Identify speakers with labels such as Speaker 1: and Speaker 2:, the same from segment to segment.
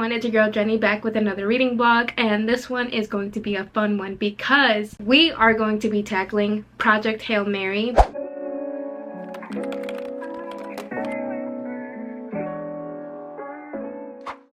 Speaker 1: everyone, it's your girl Jenny back with another reading vlog, and this one is going to be a fun one because we are going to be tackling Project Hail Mary.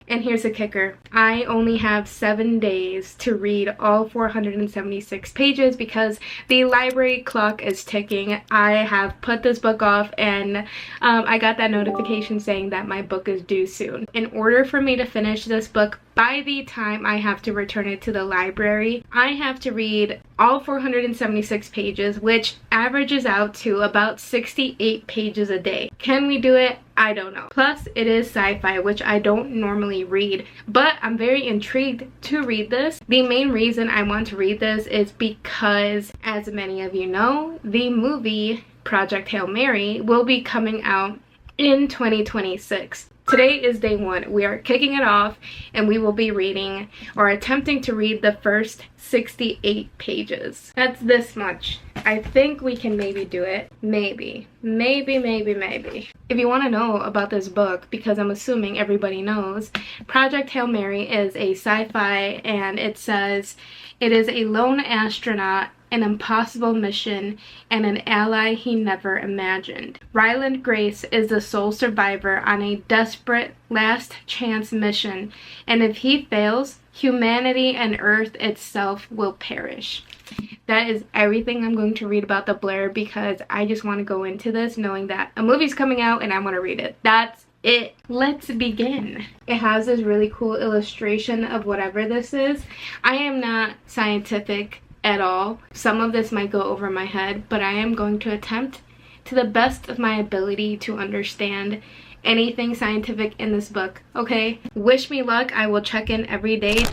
Speaker 1: And here's the kicker. I only have 7 days to read all 476 pages because the library clock is ticking. I have put this book off and I got that notification saying that my book is due soon. In order for me to finish this book by the time I have to return it to the library, I have to read all 476 pages, which averages out to about 68 pages a day. Can we do it? I don't know. Plus, it is sci-fi, which I don't normally read, but I'm very intrigued to read this. The main reason I want to read this is because, as many of you know, the movie Project Hail Mary will be coming out in 2026. Today is day one. We are kicking it off and we will be reading or attempting to read the first 68 pages. That's this much. I think we can maybe do it. Maybe. If you want to know about this book, because I'm assuming everybody knows, Project Hail Mary is a sci-fi, and it says it is a lone astronaut, an impossible mission, and an ally he never imagined. Ryland Grace is the sole survivor on a desperate last chance mission, and if he fails, humanity and Earth itself will perish. That is everything I'm going to read about the blurb because I just want to go into this knowing that a movie's coming out and I want to read it. That's it. Let's begin. It has this really cool illustration of whatever this is. I am not scientific at all. Some of this might go over my head, but I am going to attempt to the best of my ability to understand anything scientific in this book, okay? Wish me luck. I will check in every day.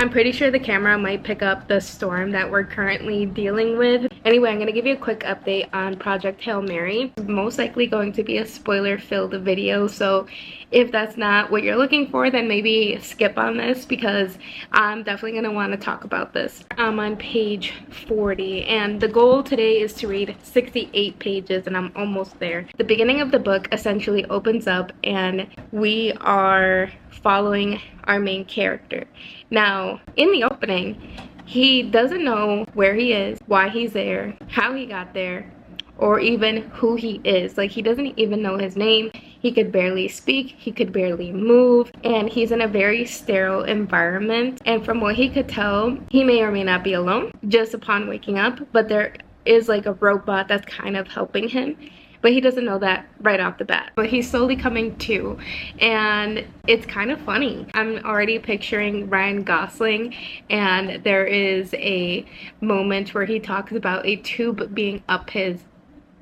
Speaker 1: I'm pretty sure the camera might pick up the storm that we're currently dealing with. Anyway, I'm going to give you a quick update on Project Hail Mary. It's most likely going to be a spoiler-filled video, so if that's not what you're looking for, then maybe skip on this because I'm definitely going to want to talk about this. I'm on page 40, and the goal today is to read 68 pages, and I'm almost there. The beginning of the book essentially opens up, and we are following our main character. Now, in the opening, he doesn't know where he is, why he's there, how he got there, or even who he is. Like, he doesn't even know his name. He could barely speak, he could barely move, and he's in a very sterile environment. And from what he could tell, he may or may not be alone just upon waking up, but there is like a robot that's kind of helping him. But he doesn't know that right off the bat. But he's slowly coming to, and it's kind of funny. I'm already picturing Ryan Gosling, and there is a moment where he talks about a tube being up his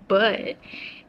Speaker 1: butt.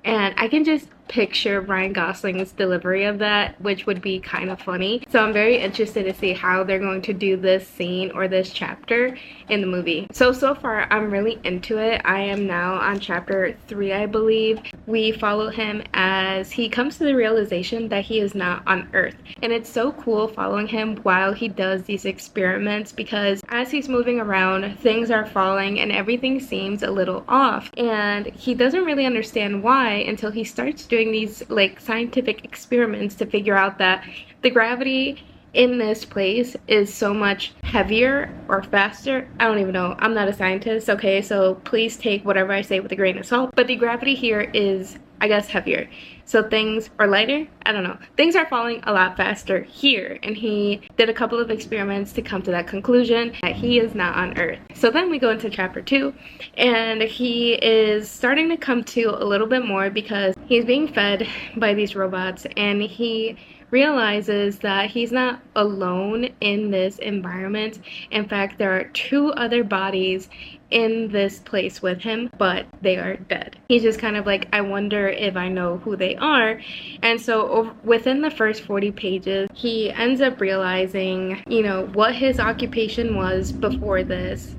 Speaker 1: And I can just picture Ryan Gosling's delivery of that, which would be kind of funny. So I'm very interested to see how they're going to do this scene or this chapter in the movie. So far I'm really into it. I am now on chapter 3, I believe. We follow him as he comes to the realization that he is not on Earth. And it's so cool following him while he does these experiments because as he's moving around, things are falling and everything seems a little off. And he doesn't really understand why until he starts doing these like scientific experiments to figure out that the gravity in this place is so much heavier or faster. I don't even know. I'm not a scientist, okay? So please take whatever I say with a grain of salt. But the gravity here is, I guess, heavier. So things are lighter. I don't know. Things are falling a lot faster here. And he did a couple of experiments to come to that conclusion that he is not on Earth. So then we go into chapter 2, and he is starting to come to a little bit more because he's being fed by these robots, and he realizes that he's not alone in this environment. In fact, there are 2 other bodies in this place with him, but they are dead. He's just kind of like, I wonder if I know who they are. And so within the first 40 pages, he ends up realizing, you know, what his occupation was before this,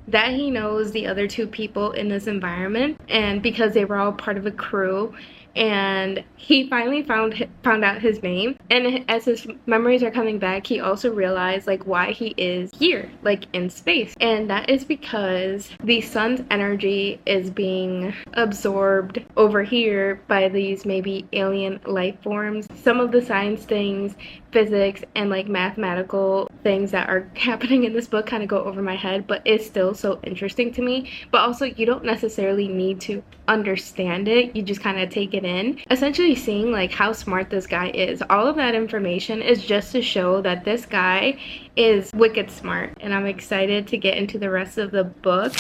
Speaker 1: that he knows the other two people in this environment, and because they were all part of a crew, and he finally found out his name. And as his memories are coming back, he also realized like why he is here, like in space, and that is because the sun's energy is being absorbed over here by these maybe alien life forms. Some of the science things, physics and like mathematical things that are happening in this book kind of go over my head, but it's still so interesting to me. But also, you don't necessarily need to understand it, you just kind of take it in, essentially seeing like how smart this guy is. All of that information is just to show that this guy is wicked smart, and I'm excited to get into the rest of the book.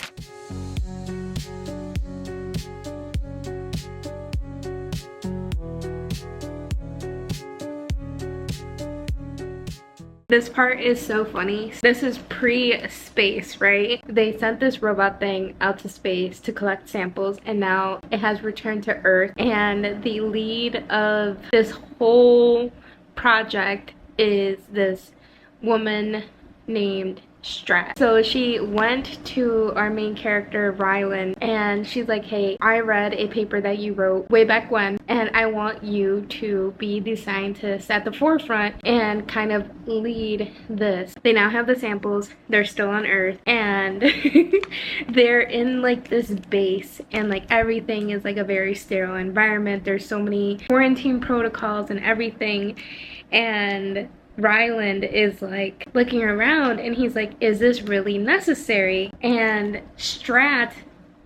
Speaker 1: This part is so funny. This is pre-space, right? They sent this robot thing out to space to collect samples, and now it has returned to Earth. And the lead of this whole project is this woman named Strat. So she went to our main character Rylan, and she's like, hey, I read a paper that you wrote way back when, and I want you to be the scientist at the forefront and kind of lead this. They now have the samples, they're still on Earth, and they're in like this base, and like everything is like a very sterile environment. There's so many quarantine protocols and everything, and Ryland is like looking around, and he's like, is this really necessary? And Strat,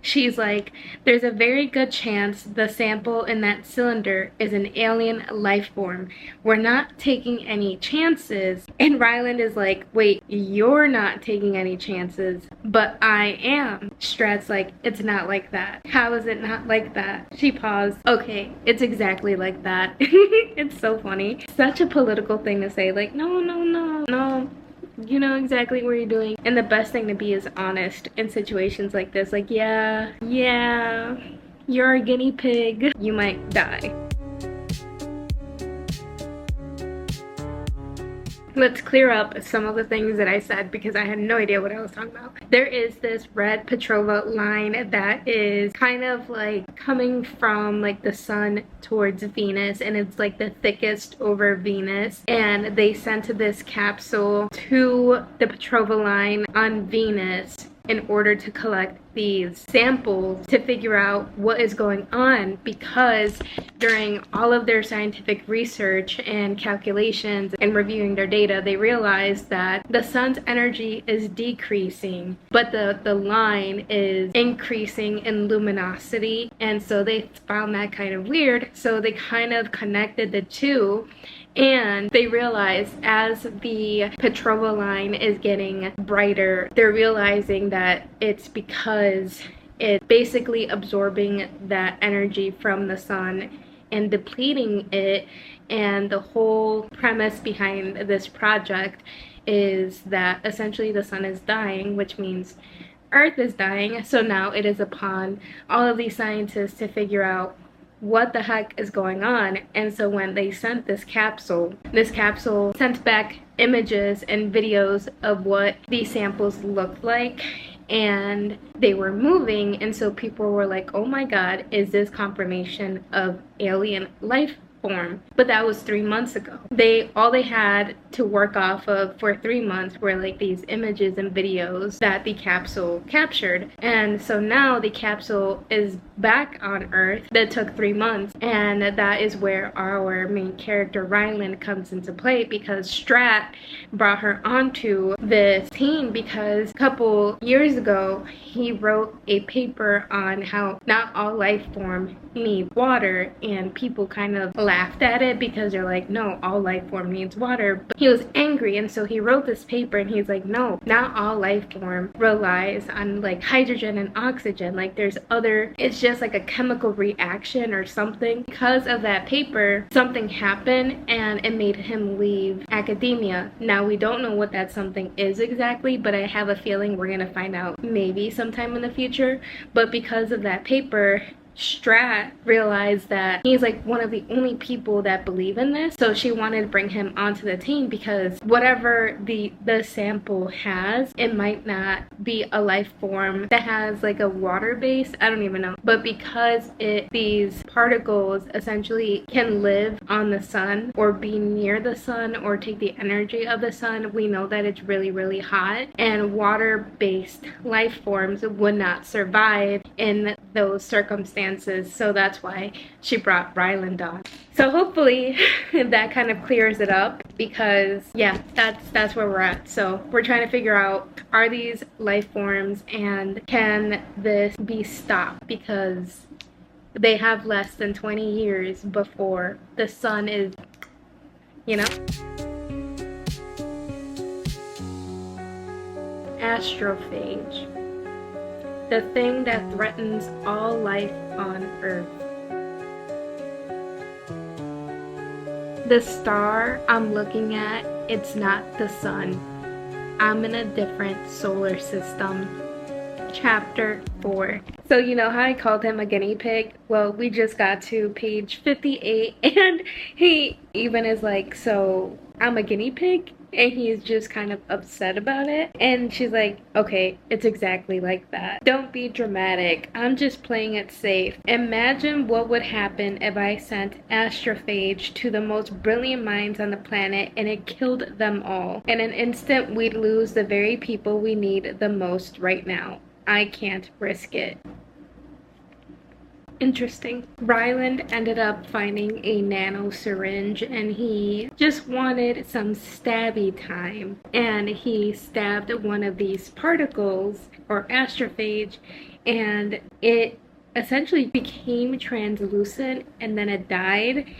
Speaker 1: she's like, there's a very good chance the sample in that cylinder is an alien life form. We're not taking any chances. And Ryland is like, wait, you're not taking any chances, but I am. Strat's like, it's not like that. How is it not like that? She paused. Okay, it's exactly like that. It's so funny. Such a political thing to say, like, no, you know exactly what you're doing. And the best thing to be is honest in situations like this. Like, yeah, you're a guinea pig, you might die. Let's clear up some of the things that I said because I had no idea what I was talking about. There is this red Petrova line that is kind of like coming from like the sun towards Venus, and it's like the thickest over Venus, and they sent this capsule to the Petrova line on Venus in order to collect these samples to figure out what is going on, because during all of their scientific research and calculations and reviewing their data, they realized that the sun's energy is decreasing, but the line is increasing in luminosity, and so they found that kind of weird. So they kind of connected the two, and they realized as the Petrova line is getting brighter, they're realizing that it's because it's basically absorbing that energy from the sun and depleting it. And the whole premise behind this project is that essentially the sun is dying, which means Earth is dying. So now it is upon all of these scientists to figure out what the heck is going on. And so when they sent this capsule sent back images and videos of what these samples looked like, and they were moving, and so people were like, oh my god, is this confirmation of alien life form? But that was 3 months ago. All they had to work off of for 3 months were like these images and videos that the capsule captured. And so now the capsule is back on Earth. That took 3 months, and that is where our main character Ryland comes into play, because Strat brought her onto this team because a couple years ago he wrote a paper on how not all life form need water, and people kind of laughed at it because they're like, no, all life form needs water. But he was angry, and so he wrote this paper, and he's like, no, not all life form relies on like hydrogen and oxygen. Like there's other, it's just like a chemical reaction or something. Because of that paper, something happened and it made him leave academia. Now we don't know what that something is exactly, but I have a feeling we're gonna find out maybe sometime in the future. But because of that paper, Strat realized that he's like one of the only people that believe in this, so she wanted to bring him onto the team because whatever the sample has, it might not be a life form that has like a water base, I don't even know, but because these particles essentially can live on the sun or be near the sun or take the energy of the sun, we know that it's really hot, and water-based life forms would not survive in those circumstances. So that's why she brought Ryland on. So hopefully that kind of clears it up, because yeah, that's where we're at. So we're trying to figure out, are these life forms and can this be stopped, because they have less than 20 years before the sun is, you know. Astrophage. The thing that threatens all life on Earth. The star I'm looking at, it's not the sun. I'm in a different solar system. Chapter 4. So you know how I called him a guinea pig? Well, we just got to page 58 and he even is like, so I'm a guinea pig? And he's just kind of upset about it. And she's like, okay, it's exactly like that. Don't be dramatic. I'm just playing it safe. Imagine what would happen if I sent astrophage to the most brilliant minds on the planet and it killed them all. In an instant, we'd lose the very people we need the most right now. I can't risk it. Interesting. Ryland ended up finding a nano syringe and he just wanted some stabby time. And he stabbed one of these particles, or astrophage, and it essentially became translucent and then it died.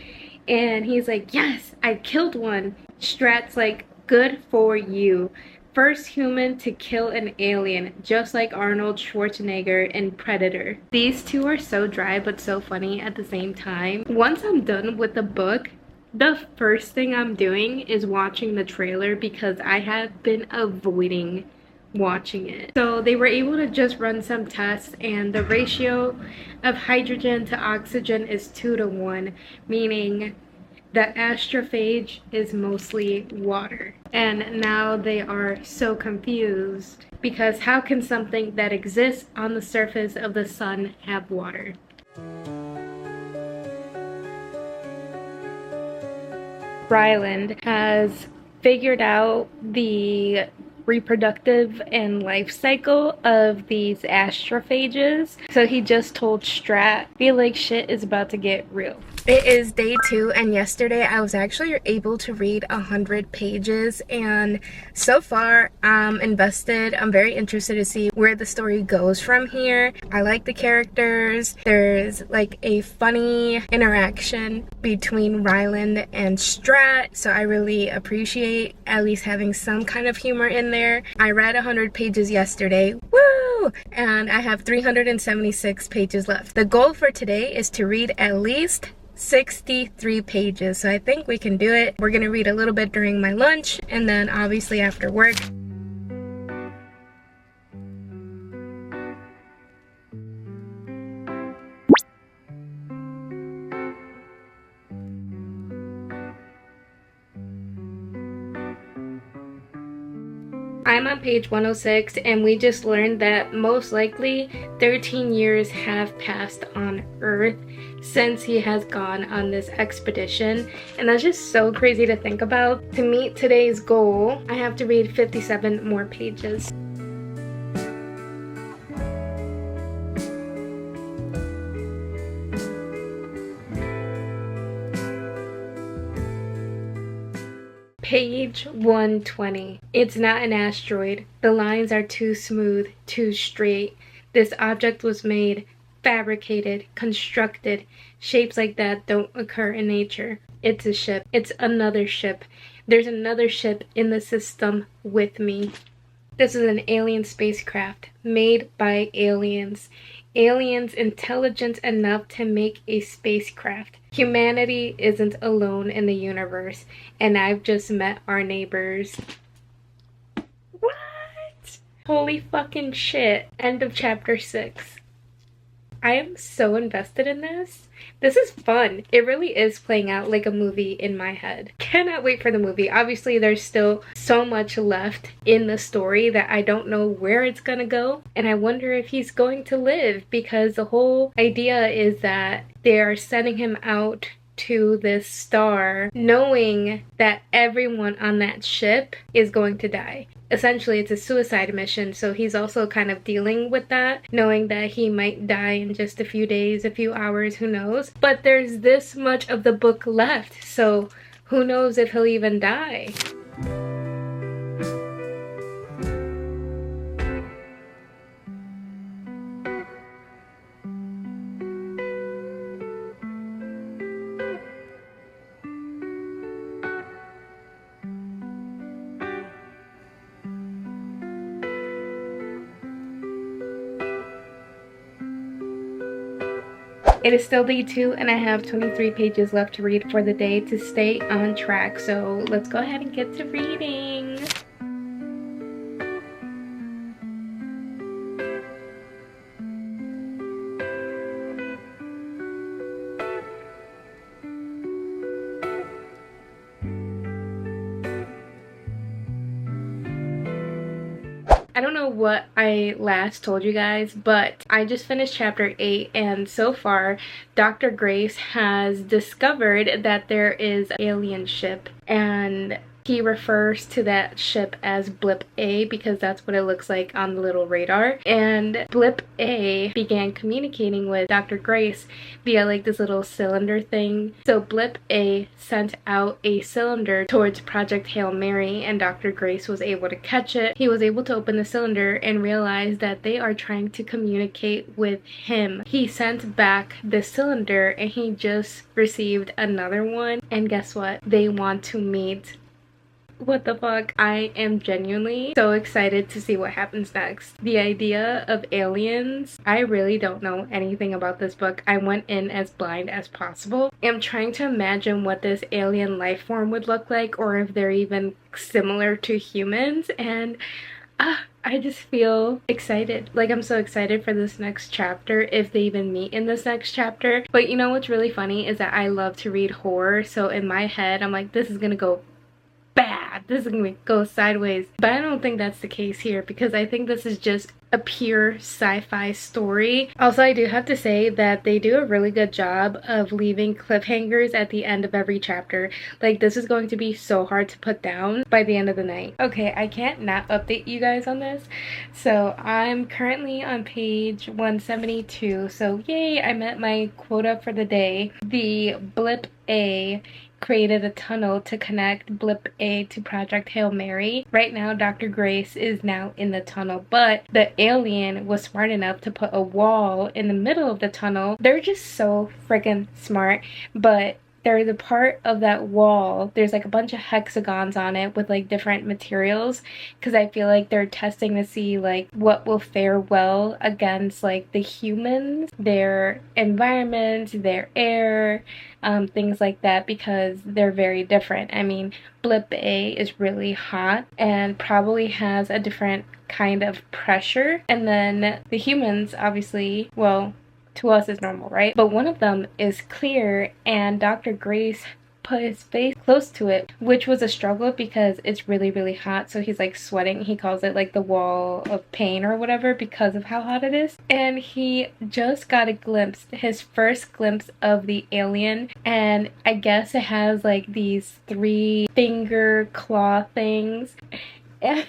Speaker 1: And he's like, yes, I killed one. Strat's like, good for you. First human to kill an alien, just like Arnold Schwarzenegger in Predator. These two are so dry but so funny at the same time. Once I'm done with the book, the first thing I'm doing is watching the trailer, because I have been avoiding watching it. So they were able to just run some tests, and the ratio of hydrogen to oxygen is 2:1, meaning the astrophage is mostly water. And now they are so confused, because how can something that exists on the surface of the sun have water? Ryland has figured out the reproductive and life cycle of these astrophages. So he just told Strat, feel like shit is about to get real. It is day 2, and yesterday I was actually able to read 100 pages, and so far I'm invested. I'm very interested to see where the story goes from here. I like the characters. There's like a funny interaction between Ryland and Strat, so I really appreciate at least having some kind of humor in there. I read 100 pages yesterday. Woo! And I have 376 pages left. The goal for today is to read at least 63 pages, so I think we can do it. We're gonna read a little bit during my lunch and then obviously after work. I'm on page 106, and we just learned that most likely 13 years have passed on Earth since he has gone on this expedition, and that's just so crazy to think about. To meet today's goal, I have to read 57 more pages. Page 120. It's not an asteroid. The lines are too smooth, too straight. This object was made, fabricated, constructed. Shapes like that don't occur in nature. It's a ship. It's another ship. There's another ship in the system with me. This is an alien spacecraft made by aliens. Aliens intelligent enough to make a spacecraft. Humanity isn't alone in the universe, and I've just met our neighbors. What? Holy fucking shit. End of chapter 6. I am so invested in this. This is fun. It really is playing out like a movie in my head. Cannot wait for the movie. Obviously, there's still so much left in the story that I don't know where it's gonna go. And I wonder if he's going to live, because the whole idea is that they are sending him out to this star knowing that everyone on that ship is going to die. Essentially, it's a suicide mission, so he's also kind of dealing with that, knowing that he might die in just a few days, a few hours, who knows. But there's this much of the book left, so who knows if he'll even die. It is still day 2 and I have 23 pages left to read for the day to stay on track. So let's go ahead and get to reading. I don't know what I last told you guys, but I just finished chapter 8, and so far Dr. Grace has discovered that there is an alien ship, and he refers to that ship as Blip A because that's what it looks like on the little radar. And Blip A began communicating with Dr. Grace via like this little cylinder thing. So Blip A sent out a cylinder towards Project Hail Mary, and Dr. Grace was able to catch it. He was able to open the cylinder and realize that they are trying to communicate with him. He sent back the cylinder and he just received another one, and guess what? They want to meet. What the fuck? I am genuinely so excited to see what happens next. The idea of aliens, I really don't know anything about this book. I went in as blind as possible. I'm trying to imagine what this alien life form would look like, or if they're even similar to humans, and I just feel excited. Like, I'm so excited for this next chapter, if they even meet in this next chapter. But you know what's really funny is that I love to read horror, so in my head I'm like, this is gonna go bad, this is gonna go sideways. But I don't think that's the case here, because I think this is just a pure sci-fi story. Also, I do have to say that they do a really good job of leaving cliffhangers at the end of every chapter. Like, this is going to be so hard to put down by the end of the night. Okay, I can't not update you guys on this. So I'm currently on page 172, so yay, I met my quota for the day. The Blip A created a tunnel to connect Blip A to Project Hail Mary. Right now, Dr. Grace is now in the tunnel, but the alien was smart enough to put a wall in the middle of the tunnel. They're just so freaking smart, but there's a part of that wall, there's like a bunch of hexagons on it with like different materials, because I feel like they're testing to see like what will fare well against like the humans, their environment, their air, things like that, because they're very different. I mean, Blip A is really hot and probably has a different kind of pressure, and then the humans, obviously, well, to us is normal, right? But one of them is clear, and Dr. Grace put his face close to it, which was a struggle because it's really, really hot. So he's like sweating. He calls it like the wall of pain or whatever because of how hot it is. And he just got a glimpse, his first glimpse of the alien. And I guess it has like these 3 finger claw things. And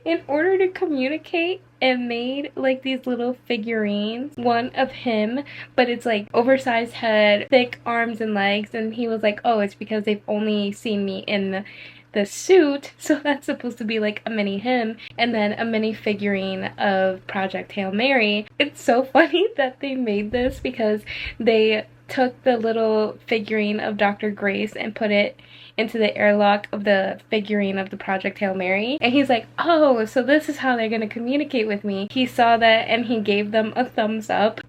Speaker 1: in order to communicate, it made like these little figurines, one of him, but it's like oversized head, thick arms and legs, and he was like, oh, it's because they've only seen me in the suit, so that's supposed to be like a mini him, and then a mini figurine of Project Hail Mary. It's so funny that they made this, because they took the little figurine of Dr. Grace and put it into the airlock of the figurine of the Project Hail Mary, and he's like, oh, so this is how they're gonna communicate with me. He saw that and he gave them a thumbs up.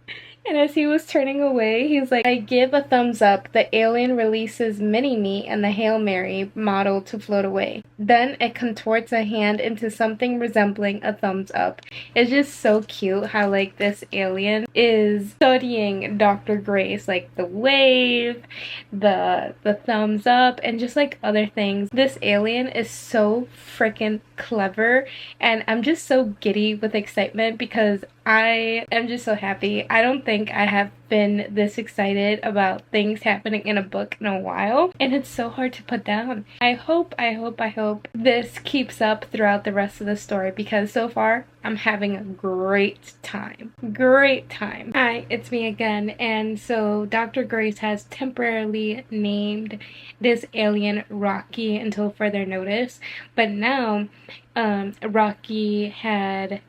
Speaker 1: And as he was turning away, he's like, I give a thumbs up. The alien releases mini-me and the Hail Mary model to float away. Then it contorts a hand into something resembling a thumbs up. It's just so cute how like this alien is studying Dr. Grace, like the wave, the thumbs up, and just like other things. This alien is so freaking clever, and I'm just so giddy with excitement because I am just so happy. I don't think I have been this excited about things happening in a book in a while, and it's so hard to put down. I hope this keeps up throughout the rest of the story because so far I'm having a great time. Hi, it's me again, and so Dr. Grace has temporarily named this alien Rocky until further notice, but now Rocky had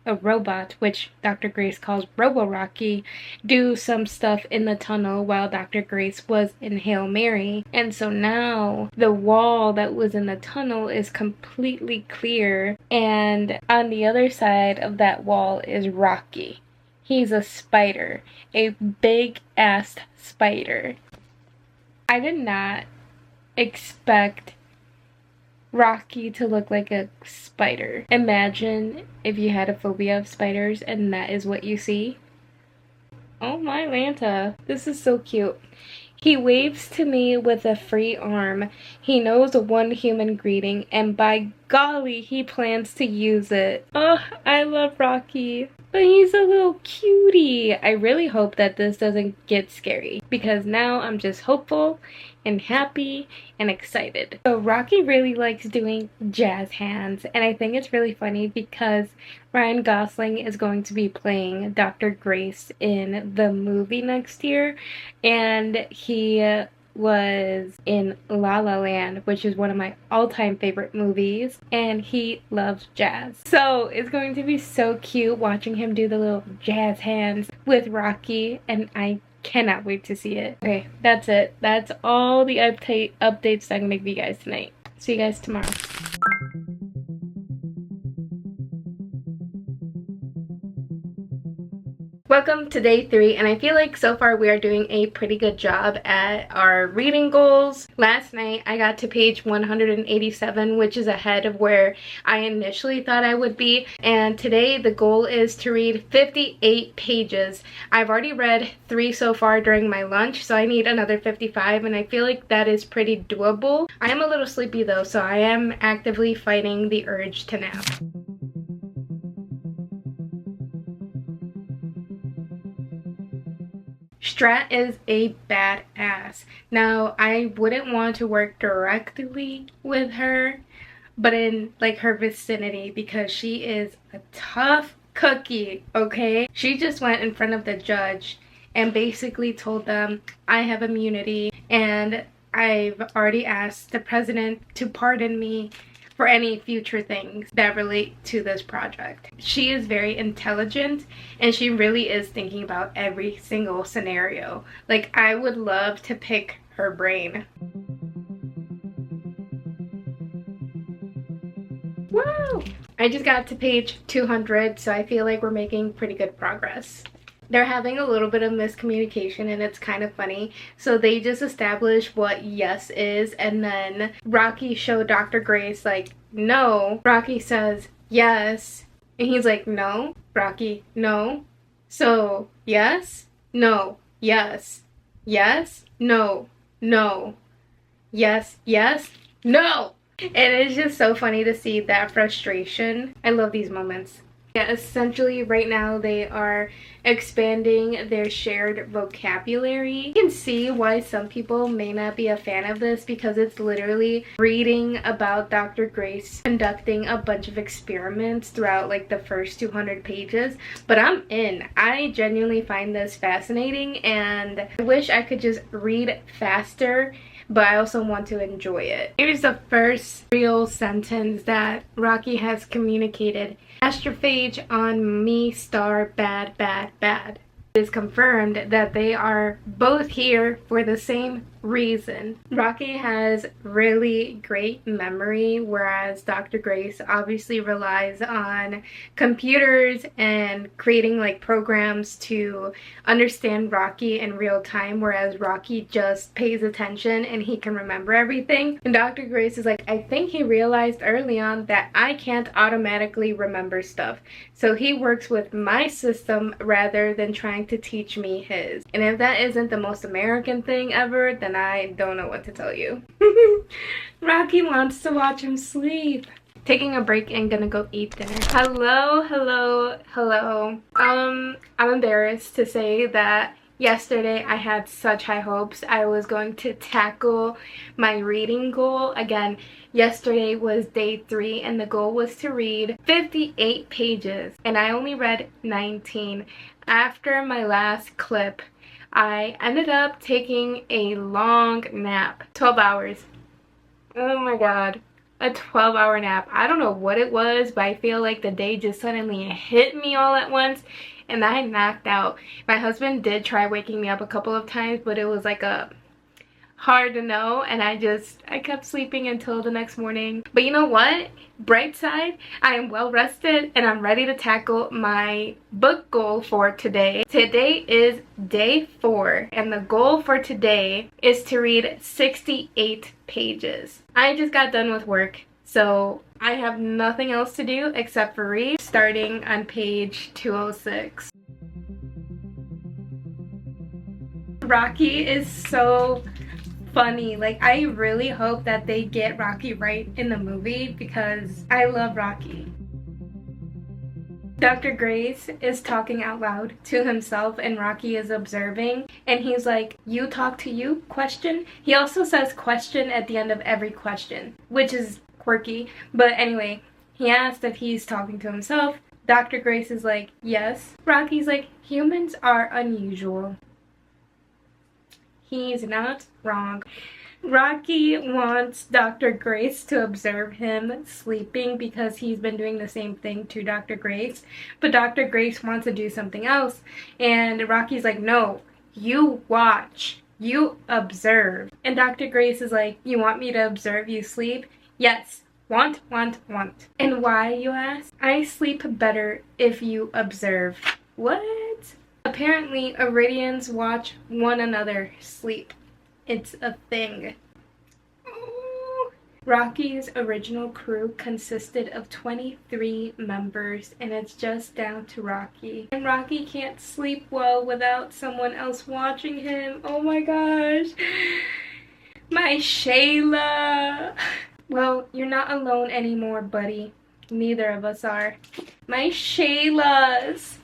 Speaker 1: a robot, which Dr. Grace calls Robo-Rocky, do some stuff in the tunnel while Dr. Grace was in Hail Mary. And so now the wall that was in the tunnel is completely clear, and on the other side of that wall is Rocky. He's a spider, a big-ass spider. I did not expect Rocky to look like a spider. Imagine if you had a phobia of spiders and that is what you see. Oh my Lanta, this is so cute. He waves to me with a free arm. He knows one human greeting, and by golly, he plans to use it. Oh, I love Rocky. But he's a little cutie. I really hope that this doesn't get scary because now I'm just hopeful and happy and excited. So Rocky really likes doing jazz hands, and I think it's really funny because Ryan Gosling is going to be playing Dr. Grace in the movie next year, and he was in La La Land, which is one of my all-time favorite movies, and he loves jazz. So it's going to be so cute watching him do the little jazz hands with Rocky, and I cannot wait to see it. Okay, that's it. That's all the updates I'm gonna give you guys tonight. See you guys tomorrow. Welcome to day 3, and I feel like so far we are doing a pretty good job at our reading goals. Last night I got to page 187, which is ahead of where I initially thought I would be, and today the goal is to read 58 pages. I've already read 3 so far during my lunch, so I need another 55, and I feel like that is pretty doable. I am a little sleepy though, so I am actively fighting the urge to nap. Strat is a badass. Now, I wouldn't want to work directly with her, but in like her vicinity because she is a tough cookie, okay? She just went in front of the judge and basically told them, I have immunity and I've already asked the president to pardon me for any future things that relate to this project. She is very intelligent and she really is thinking about every single scenario. Like, I would love to pick her brain. Woo! I just got to page 200, so I feel like we're making pretty good progress. They're having a little bit of miscommunication and it's kind of funny. So they just establish what yes is, and then Rocky showed Dr. Grace like, no. Rocky says yes, and he's like, no. Rocky, no. So yes, no, yes, yes, no, no, yes, yes, no. And it's just so funny to see that frustration. I love these moments. Yeah, essentially right now they are expanding their shared vocabulary. You can see why some people may not be a fan of this because it's literally reading about Dr. Grace conducting a bunch of experiments throughout like the first 200 pages. But I'm in. I genuinely find this fascinating and I wish I could just read faster, but I also want to enjoy it. Here's the first real sentence that Rocky has communicated. Astrophage on me star bad bad bad. It is confirmed that they are both here for the same reason. Rocky has really great memory, whereas Dr. Grace obviously relies on computers and creating like programs to understand Rocky in real time, whereas Rocky just pays attention and he can remember everything. And Dr. Grace is like, I think he realized early on that I can't automatically remember stuff, so he works with my system rather than trying to teach me his. And if that isn't the most American thing ever, then I don't know what to tell you. Rocky wants to watch him sleep. Taking a break and gonna go eat dinner. Hello. I'm embarrassed to say that yesterday I had such high hopes. I was going to tackle my reading goal. Again, yesterday was day 3 and the goal was to read 58 pages and I only read 19. After my last clip, I ended up taking a long nap. 12 hours. Oh my god. A 12-hour nap. I don't know what it was, but I feel like the day just suddenly hit me all at once and I knocked out. My husband did try waking me up a couple of times, but it was like a hard to know, and I kept sleeping until the next morning. But you know what? Bright side, I am well rested and I'm ready to tackle my book goal for today. Today is day 4 and the goal for today is to read 68 pages. I just got done with work, so I have nothing else to do except for read, starting on page 206. Rocky is so funny. Like, I really hope that they get Rocky right in the movie because I love Rocky. Dr. Grace is talking out loud to himself and Rocky is observing, and he's like, you talk to you? Question. He also says question at the end of every question, which is quirky, but anyway, he asked if he's talking to himself. Dr. Grace is like, yes. Rocky's like, humans are unusual. He's not wrong. Rocky wants Dr. Grace to observe him sleeping because he's been doing the same thing to Dr. Grace, but Dr. Grace wants to do something else, and Rocky's like, no, you watch, you observe. And Dr. Grace is like, you want me to observe you sleep? Yes. Want. And why, you ask? I sleep better if you observe. What? Apparently, Iridians watch one another sleep. It's a thing. Rocky's original crew consisted of 23 members, and it's just down to Rocky. And Rocky can't sleep well without someone else watching him. Oh my gosh. My Shayla. Well, you're not alone anymore, buddy. Neither of us are. My Shaylas.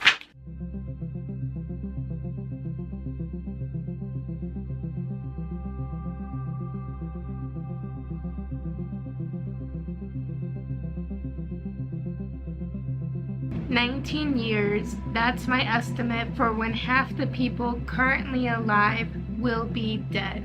Speaker 1: 19 years, that's my estimate for when half the people currently alive will be dead.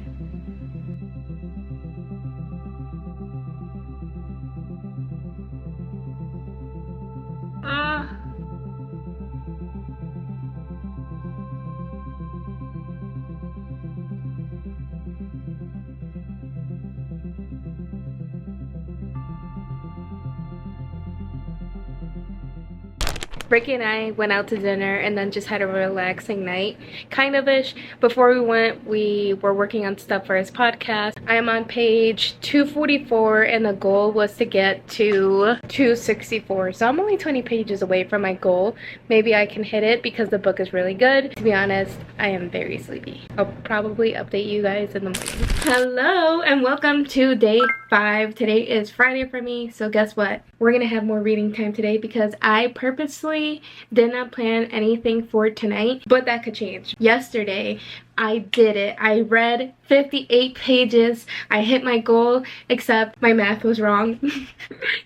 Speaker 1: Ricky and I went out to dinner and then just had a relaxing night, kind of-ish. Before we went, we were working on stuff for his podcast. I am on page 244 and the goal was to get to 264. So I'm only 20 pages away from my goal. Maybe I can hit it because the book is really good. To be honest, I am very sleepy. I'll probably update you guys in the morning. Hello and welcome to day 5. Today is Friday for me, so guess what? We're gonna have more reading time today because I purposely did not plan anything for tonight, but that could change. Yesterday, I did it. I read 58 pages. I hit my goal, except my math was wrong.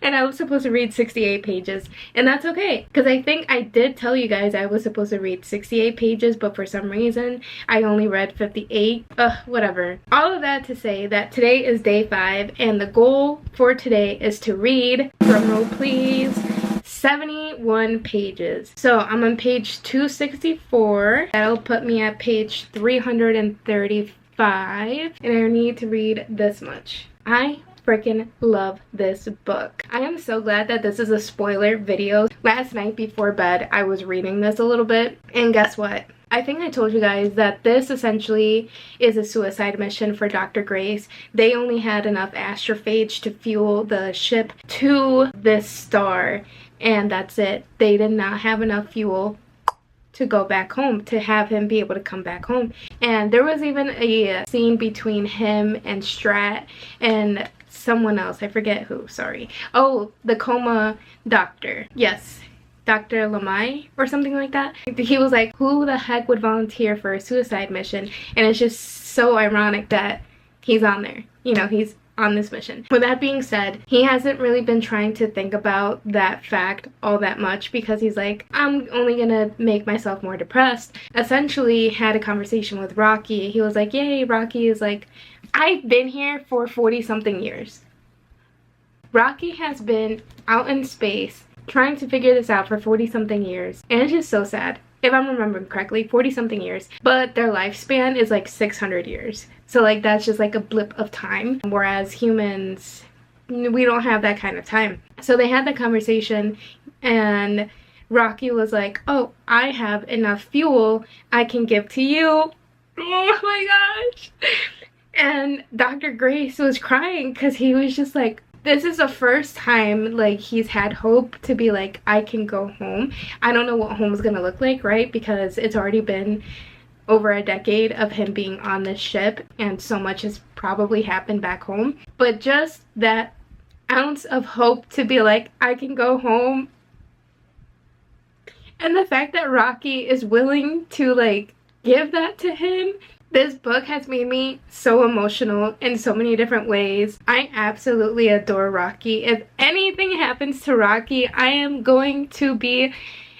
Speaker 1: And I was supposed to read 68 pages. And that's okay, because I think I did tell you guys I was supposed to read 68 pages, but for some reason, I only read 58. Whatever. All of that to say that today is day 5, and the goal for today is to read, drumroll please, 71 pages. So I'm on page 264. That'll put me at page 335. 5 and I need to read this much. I freaking love this book. I am so glad that this is a spoiler video. Last night before bed I was reading this a little bit, and guess what? I think I told you guys that this essentially is a suicide mission for Dr. Grace. They only had enough astrophage to fuel the ship to this star, and that's it. They did not have enough fuel to go back home, to have him be able to come back home. And there was even a scene between him and Strat and someone else. I forget who, sorry. Oh, the coma doctor. Yes. Dr. Lamai or something like that. He was like, who the heck would volunteer for a suicide mission? And it's just so ironic that he's on there. You know, he's on this mission. With that being said, he hasn't really been trying to think about that fact all that much because he's like, I'm only gonna make myself more depressed. Essentially had a conversation with Rocky. He was like, yay, Rocky is like, I've been here for 40 something years. Rocky has been out in space trying to figure this out for 40 something years, and it's just so sad. If I'm remembering correctly, 40 something years, but their lifespan is like 600 years. So like that's just like a blip of time, whereas humans, we don't have that kind of time. So they had that conversation and Rocky was like, oh, I have enough fuel I can give to you. Oh my gosh. And Dr. Grace was crying because he was just like, this is the first time like he's had hope to be like, I can go home. I don't know what home's gonna look like, right? Because it's already been over a decade of him being on this ship and so much has probably happened back home. But just that ounce of hope to be like, I can go home. And the fact that Rocky is willing to like give that to him. This book has made me so emotional in so many different ways. I absolutely adore Rocky. If anything happens to Rocky, I am going to be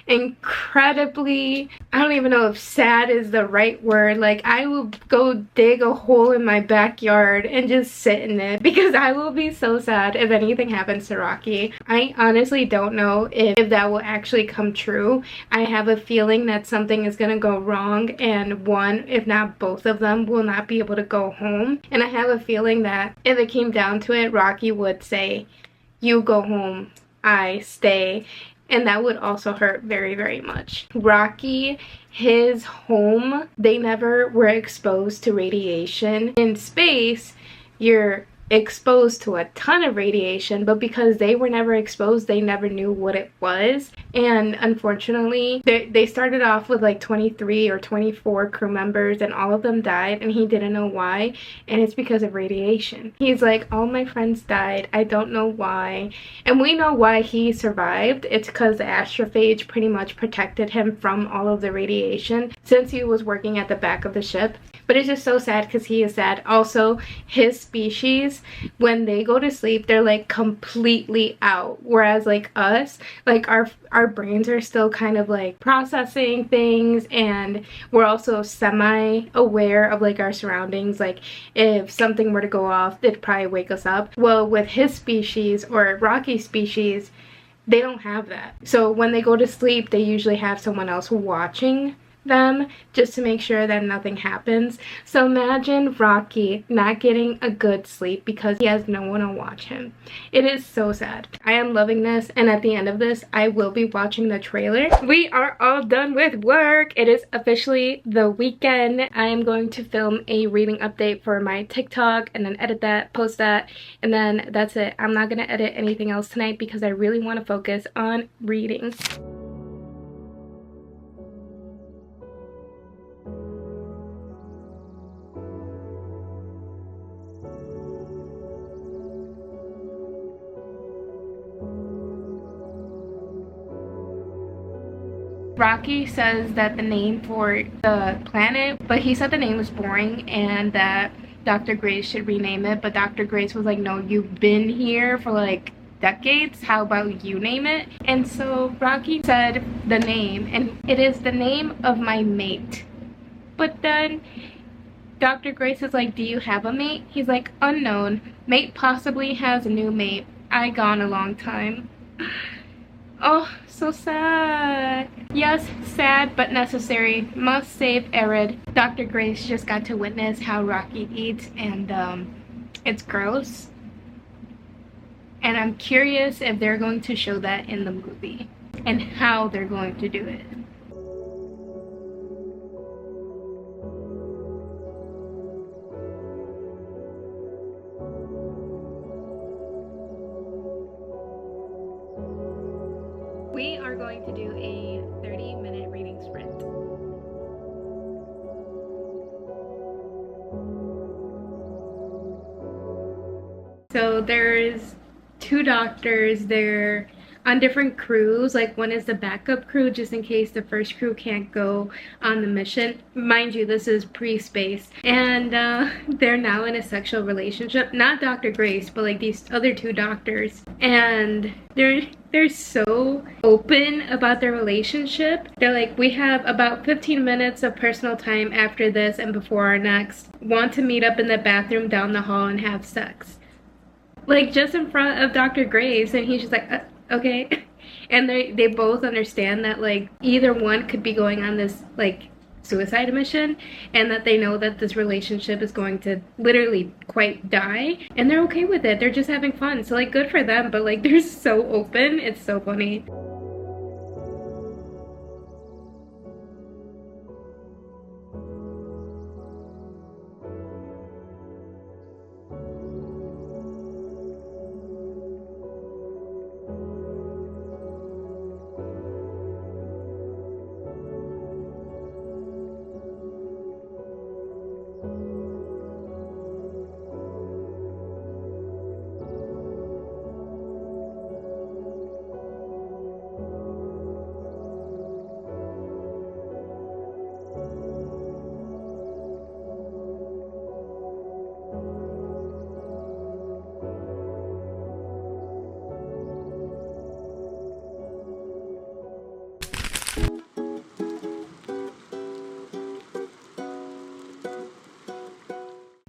Speaker 1: incredibly, I don't even know if sad is the right word. Like, I will go dig a hole in my backyard and just sit in it because I will be so sad if anything happens to Rocky. I honestly don't know if that will actually come true. I have a feeling that something is gonna go wrong and one, if not both of them, will not be able to go home. And I have a feeling that if it came down to it, Rocky would say, you go home, I stay. And that would also hurt very, very much. Rocky, his home, they never were exposed to radiation. In space, you're exposed to a ton of radiation, but because they were never exposed, they never knew what it was. And unfortunately, they started off with like 23 or 24 crew members and all of them died and he didn't know why, and it's because of radiation. He's like, all my friends died, I don't know why. And we know why he survived. It's because the astrophage pretty much protected him from all of the radiation since he was working at the back of the ship. But it's just so sad because he is sad. Also, his species, when they go to sleep, they're like completely out. Whereas like us, like our brains are still kind of like processing things, and we're also semi-aware of like our surroundings. Like if something were to go off, it'd probably wake us up. Well, with his species or Rocky's species, they don't have that. So when they go to sleep, they usually have someone else watching them just to make sure that nothing happens. So imagine Rocky not getting a good sleep because he has no one to watch him. It is so sad. I am loving this, and at the end of this I will be watching the trailer. We are all done with work. It is officially the weekend. I am going to film a reading update for my TikTok and then edit that, post that, and then that's it. I'm not gonna edit anything else tonight because I really want to focus on reading. Rocky says that the name for the planet, but he said the name was boring and that Dr. Grace should rename it, but Dr. Grace was like, no, you've been here for like decades, how about you name it? And so Rocky said the name, and it is the name of my mate. But then Dr. Grace is like, do you have a mate? He's like, unknown. Mate possibly has a new mate. I gone a long time. Oh, so sad. Yes, sad but necessary. Must save Arid. Dr. Grace just got to witness how Rocky eats, and it's gross. And I'm curious if they're going to show that in the movie and how they're going to do it. We are going to do a 30-minute reading sprint. So there's two doctors. They're on different crews. Like, one is the backup crew just in case the first crew can't go on the mission. Mind you, this is pre-space. And they're now in a sexual relationship. Not Dr. Grace, but like these other two doctors. And they're so open about their relationship. They're like, we have about 15 minutes of personal time after this and before our next. Want to meet up in the bathroom down the hall and have sex. Like, just in front of Dr. Grace, and he's just like, okay. And they both understand that, like, either one could be going on this, like, suicide mission, and that they know that this relationship is going to literally quite die, and they're okay with it. They're just having fun. So, like, good for them, but, like, they're so open. It's so funny.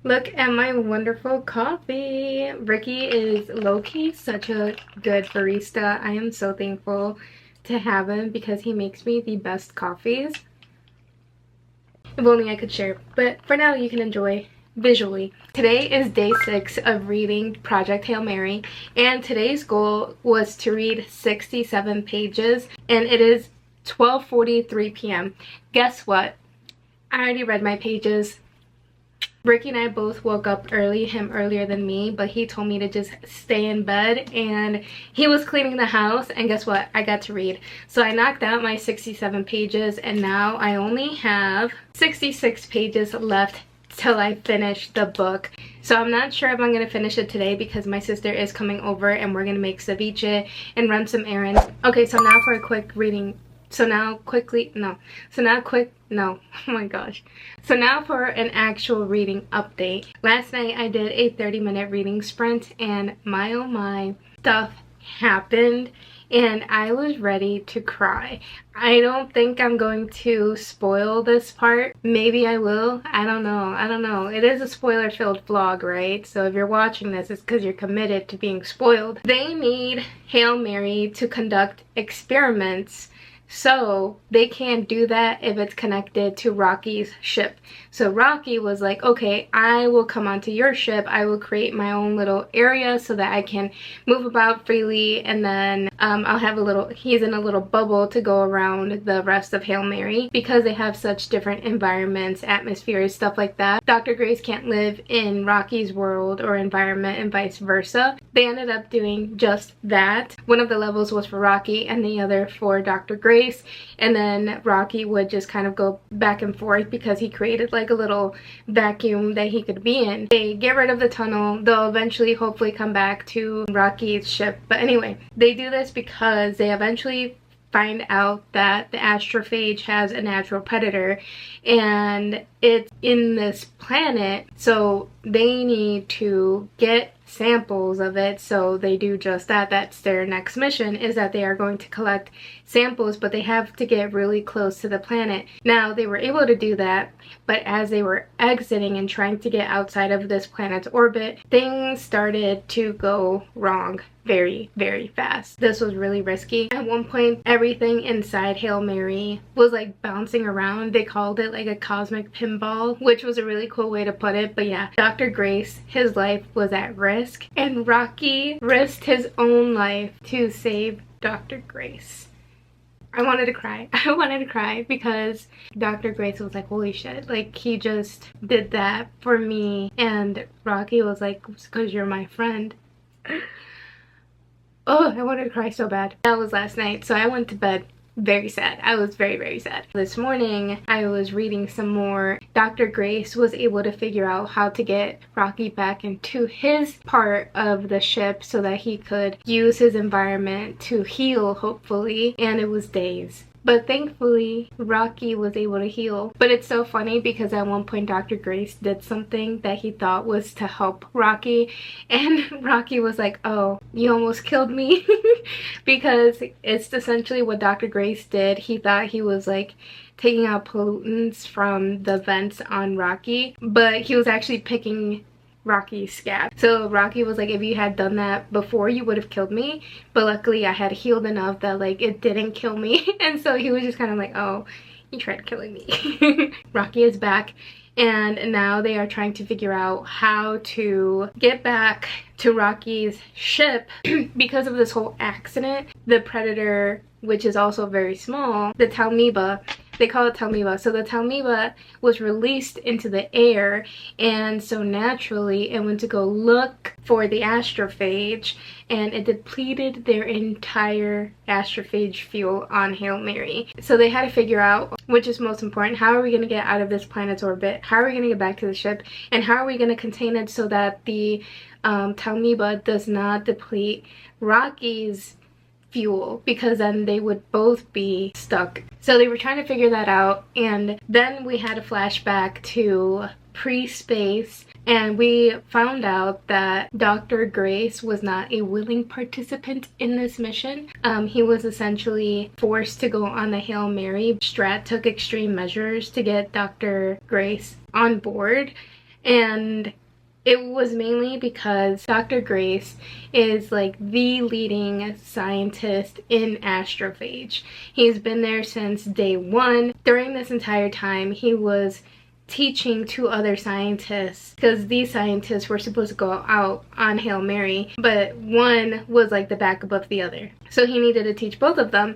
Speaker 1: Look at my wonderful coffee. Ricky is low-key such a good barista. I am so thankful to have him because he makes me the best coffees. If only I could share. But for now, you can enjoy visually. Today is day 6 of reading Project Hail Mary, and today's goal was to read 67 pages, and it is 12:43 p.m. Guess what? I already read my pages. Ricky and I both woke up early, him earlier than me, but he told me to just stay in bed, and he was cleaning the house, and guess what? I got to read. So I knocked out my 67 pages, and now I only have 66 pages left till I finish the book. So I'm not sure if I'm going to finish it today because my sister is coming over and we're going to make ceviche and run some errands. Okay, so now for a quick reading. So now oh my gosh. So now for an actual reading update. Last night I did a 30-minute reading sprint, and my oh my, stuff happened and I was ready to cry. I don't think I'm going to spoil this part. Maybe I will. I don't know. It is a spoiler-filled vlog, right? So if you're watching this, it's because you're committed to being spoiled. They need Hail Mary to conduct experiments, so they can't do that if it's connected to Rocky's ship. So Rocky was like, okay, I will come onto your ship. I will create my own little area so that I can move about freely, and then I'll have he's in a little bubble to go around the rest of Hail Mary because they have such different environments, atmospheres, stuff like that. Dr. Grace can't live in Rocky's world or environment and vice versa. They ended up doing just that. One of the levels was for Rocky and the other for Dr. Grace, and then Rocky would just kind of go back and forth because he created like a little vacuum that he could be in. They get rid of the tunnel. They'll eventually hopefully come back to Rocky's ship. But anyway, they do this because they eventually find out that the astrophage has a natural predator and it's in this planet, so they need to get samples of it. So they do just that. That's their next mission, is that they are going to collect samples, but they have to get really close to the planet. Now, they were able to do that, but as they were exiting and trying to get outside of this planet's orbit, things started to go wrong very, very fast. This was really risky. At one point, everything inside Hail Mary was like bouncing around. They called it like a cosmic pinball, which was a really cool way to put it. But yeah, Dr. Grace, his life was at risk, and Rocky risked his own life to save Dr. Grace. I wanted to cry. I wanted to cry because Dr. Grace was like, holy shit, like he just did that for me. And Rocky was like, because you're my friend. Oh, I wanted to cry so bad. That was last night, so I went to bed very sad. I was very, very sad. This morning, I was reading some more. Dr. Grace was able to figure out how to get Rocky back into his part of the ship so that he could use his environment to heal, hopefully, and it was days. But thankfully, Rocky was able to heal. But it's so funny because at one point, Dr. Grace did something that he thought was to help Rocky. And Rocky was like, oh, you almost killed me. Because it's essentially what Dr. Grace did. He thought he was like taking out pollutants from the vents on Rocky. But he was actually picking Rocky's scab. So Rocky was like, if you had done that before, you would have killed me, but luckily I had healed enough that like it didn't kill me. And so he was just kind of like, oh, you tried killing me. Rocky is back, and now they are trying to figure out how to get back to Rocky's ship. Because of this whole accident, the predator, which is also very small, the Talmiba, they call it Talmiba. So the Talmiba was released into the air, and so naturally it went to go look for the astrophage, and it depleted their entire astrophage fuel on Hail Mary. So they had to figure out which is most important. How are we going to get out of this planet's orbit? How are we going to get back to the ship? And how are we going to contain it so that the Talmiba does not deplete Rocky's fuel, because then they would both be stuck. So they were trying to figure that out, and then we had a flashback to pre-space, and we found out that Dr. Grace was not a willing participant in this mission. He was essentially forced to go on the Hail Mary. Strat took extreme measures to get Dr. Grace on board, and it was mainly because Dr. Grace is like the leading scientist in astrophage. He's been there since day one. During this entire time, he was teaching two other scientists, because these scientists were supposed to go out on Hail Mary, but one was like the backup of the other. So he needed to teach both of them.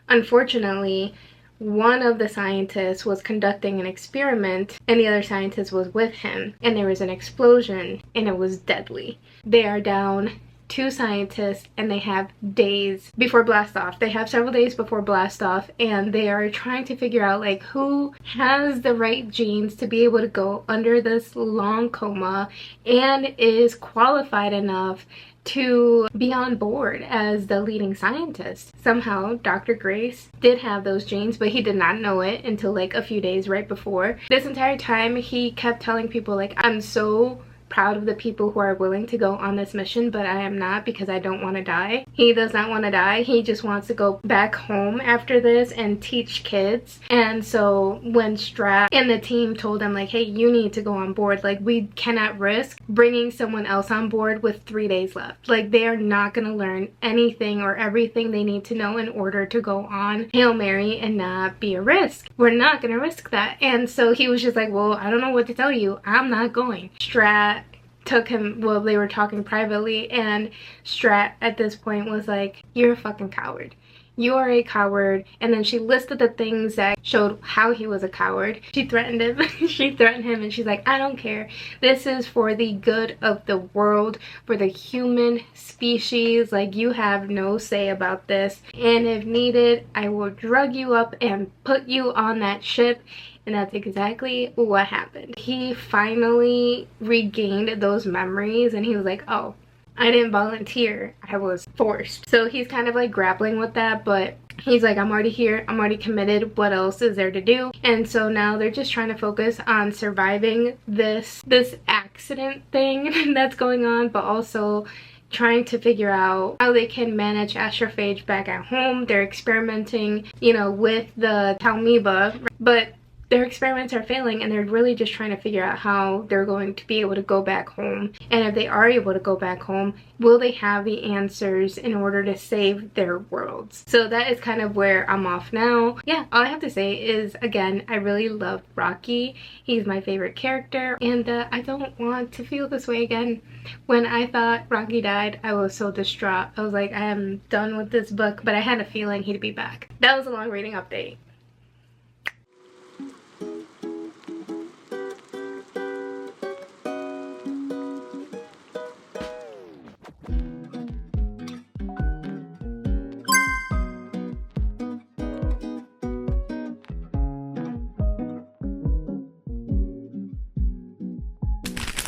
Speaker 1: Unfortunately, one of the scientists was conducting an experiment and the other scientist was with him, and there was an explosion and it was deadly. They are down 2 scientists and they have days before blast off. They have several days before blast off, and they are trying to figure out like who has the right genes to be able to go under this long coma and is qualified enough to be on board as the leading scientist. Somehow Dr. Grace did have those genes, but he did not know it until like a few days right before. This entire time he kept telling people like, I'm so proud of the people who are willing to go on this mission, but I am not, because I don't want to die. He does not want to die. He just wants to go back home after this and teach kids. And so when Strat and the team told him like, hey, you need to go on board, like we cannot risk bringing someone else on board with 3 days left. Like they are not going to learn anything or everything they need to know in order to go on Hail Mary and not be a risk. We're not going to risk that. And so he was just like, well, I don't know what to tell you. I'm not going. Strat took him, well, they were talking privately, and Strat at this point was like, you're a fucking coward. You are a coward. And then she listed the things that showed how he was a coward. She threatened him. She threatened him, and she's like, I don't care. This is for the good of the world, for the human species. Like, you have no say about this. And if needed, I will drug you up and put you on that ship. And that's exactly what happened. He finally regained those memories, and he was like, oh, I didn't volunteer, I was forced. So he's kind of like grappling with that, but he's like, I'm already here, I'm already committed, what else is there to do? And so now they're just trying to focus on surviving this accident thing that's going on, but also trying to figure out how they can manage astrophage back at home. They're experimenting, you know, with the Talmiba, but their experiments are failing, and they're really just trying to figure out how they're going to be able to go back home. And if they are able to go back home, will they have the answers in order to save their worlds? So that is kind of where I'm off now. Yeah, all I have to say is, again, I really love Rocky. He's my favorite character, and I don't want to feel this way again. When I thought Rocky died, I was so distraught. I was like, I am done with this book, but I had a feeling he'd be back. That was a long reading update.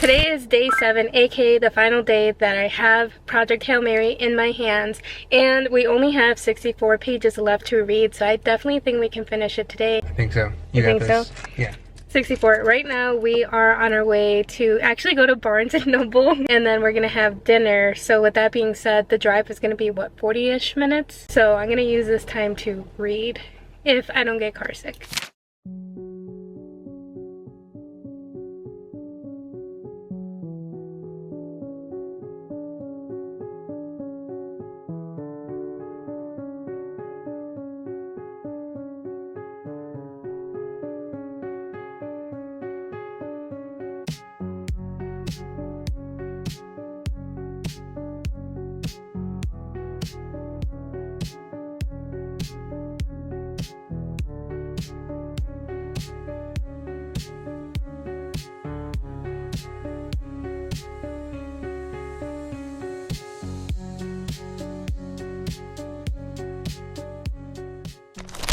Speaker 1: Today is day 7, aka the final day that I have Project Hail Mary in my hands, and we only have 64 pages left to read, so I definitely think we can finish it today.
Speaker 2: I think so.
Speaker 1: You think so?
Speaker 2: Yeah.
Speaker 1: 64. Right now we are on our way to actually go to Barnes & Noble, and then we're gonna have dinner. So with that being said, the drive is gonna be what, 40-ish minutes? So I'm gonna use this time to read if I don't get car sick.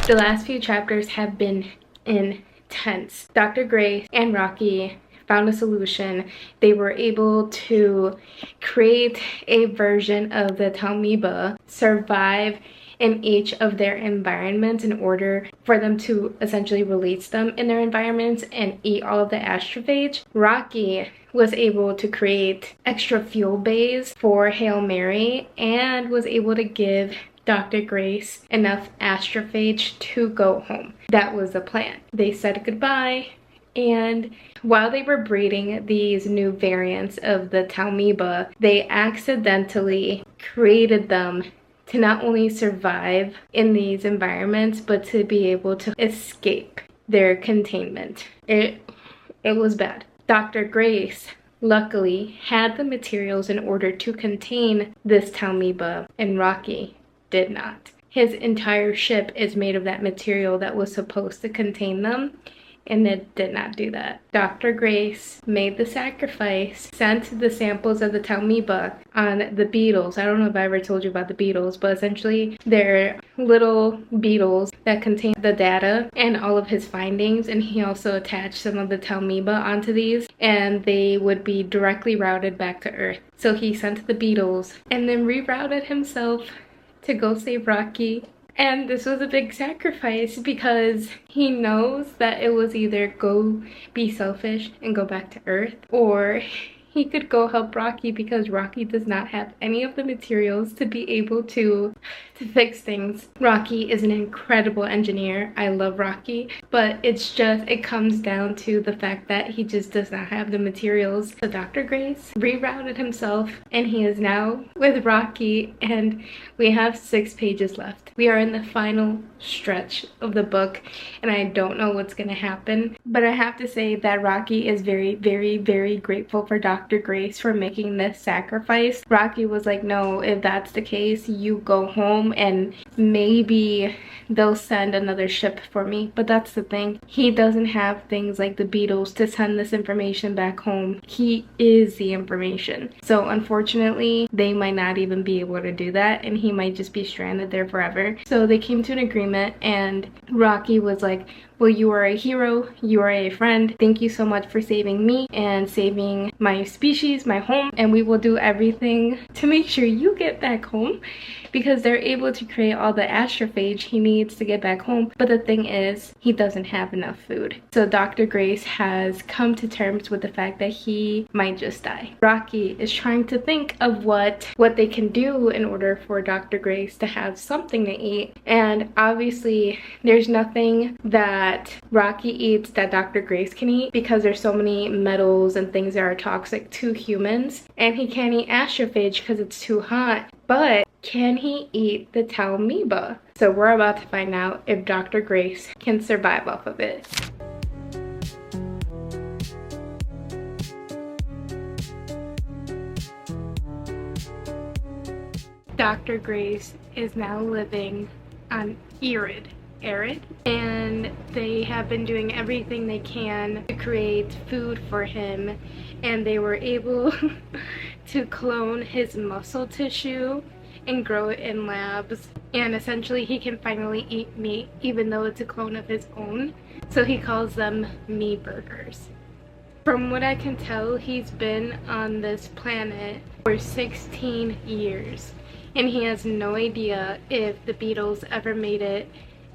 Speaker 1: The last few chapters have been intense. Dr. Grace and Rocky found a solution. They were able to create a version of the Talmiba, survive in each of their environments in order for them to essentially release them in their environments and eat all of the astrophage. Rocky was able to create extra fuel bays for Hail Mary and was able to give Dr. Grace enough astrophage to go home. That was the plan. They said goodbye, and while they were breeding these new variants of the Talmiba, they accidentally created them to not only survive in these environments, but to be able to escape their containment. It was bad. Dr. Grace luckily had the materials in order to contain this Talmiba, and Rocky did not. His entire ship is made of that material that was supposed to contain them, and it did not do that. Dr. Grace made the sacrifice, sent the samples of the Talmiba on the beetles. I don't know if I ever told you about the beetles, but essentially they're little beetles that contain the data and all of his findings, and he also attached some of the Talmiba onto these, and they would be directly routed back to Earth. So he sent the beetles and then rerouted himself to go save Rocky. And this was a big sacrifice because he knows that it was either go be selfish and go back to Earth, or he could go help Rocky because Rocky does not have any of the materials to be able to fix things. Rocky is an incredible engineer. I love Rocky, but it comes down to the fact that he just does not have the materials. So Dr. Grace rerouted himself, and he is now with Rocky, and we have 6 pages left. We are in the final stretch of the book, and I don't know what's gonna happen, but I have to say that Rocky is very, very, very grateful for Dr. Grace for making this sacrifice. Rocky was like, no, if that's the case, you go home and maybe they'll send another ship for me. But that's the thing, he doesn't have things like the beetles to send this information back home. He is the information. So unfortunately, they might not even be able to do that, and he might just be stranded there forever. So they came to an agreement, and Rocky was like, well, you are a hero, you are a friend, thank you so much for saving me and saving my species, my home, and we will do everything to make sure you get back home. because they're able to create all the astrophage he needs to get back home. But the thing is, he doesn't have enough food. So Dr. Grace has come to terms with the fact that he might just die. Rocky is trying to think of what they can do in order for Dr. Grace to have something to eat. And obviously, there's nothing that Rocky eats that Dr. Grace can eat because there's so many metals and things that are toxic to humans. And he can't eat astrophage because it's too hot. But can he eat the Talmiba? So we're about to find out if Dr. Grace can survive off of it. Dr. Grace is now living on Arid, and they have been doing everything they can to create food for him, and they were able to clone his muscle tissue and grow it in labs, and essentially he can finally eat meat even though it's a clone of his own. So he calls them me burgers. From what I can tell, he's been on this planet for 16 years. And he has no idea if the beetles ever made it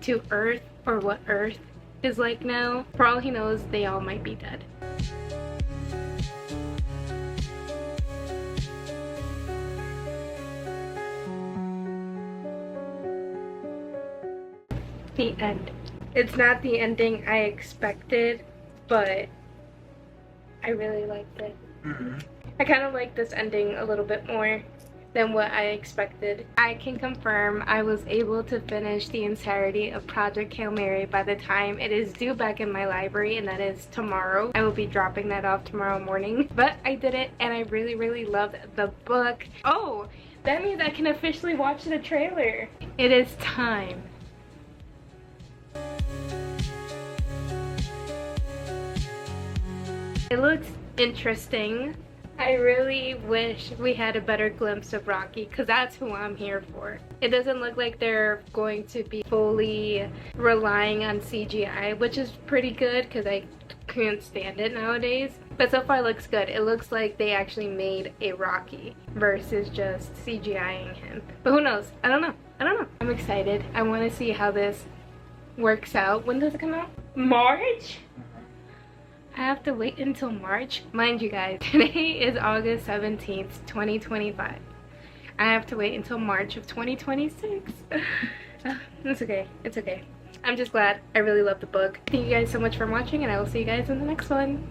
Speaker 1: to Earth or what Earth is like now. For all he knows, they all might be dead. The end. It's not the ending I expected, but I really liked it. I kind of like this ending a little bit more than what I expected. I can confirm I was able to finish the entirety of Project Hail Mary by the time it is due back in my library, and that is tomorrow. I will be dropping that off tomorrow morning. But I did it, and I really loved the book. Oh, that means I can officially watch the trailer. It is time. It looks interesting. I really wish we had a better glimpse of Rocky, because that's who I'm here for. It doesn't look like they're going to be fully relying on CGI, which is pretty good because I can't stand it nowadays. But so far it looks good. It looks like they actually made a Rocky versus just CGIing him. But who knows? I don't know. I'm excited. I want to see how this works out. When does it come out? March? I have to wait until March. Mind you guys, today is August 17th, 2025. I have to wait until March of 2026. It's okay. It's okay. I'm just glad. I really love the book. Thank you guys so much for watching, and I will see you guys in the next one.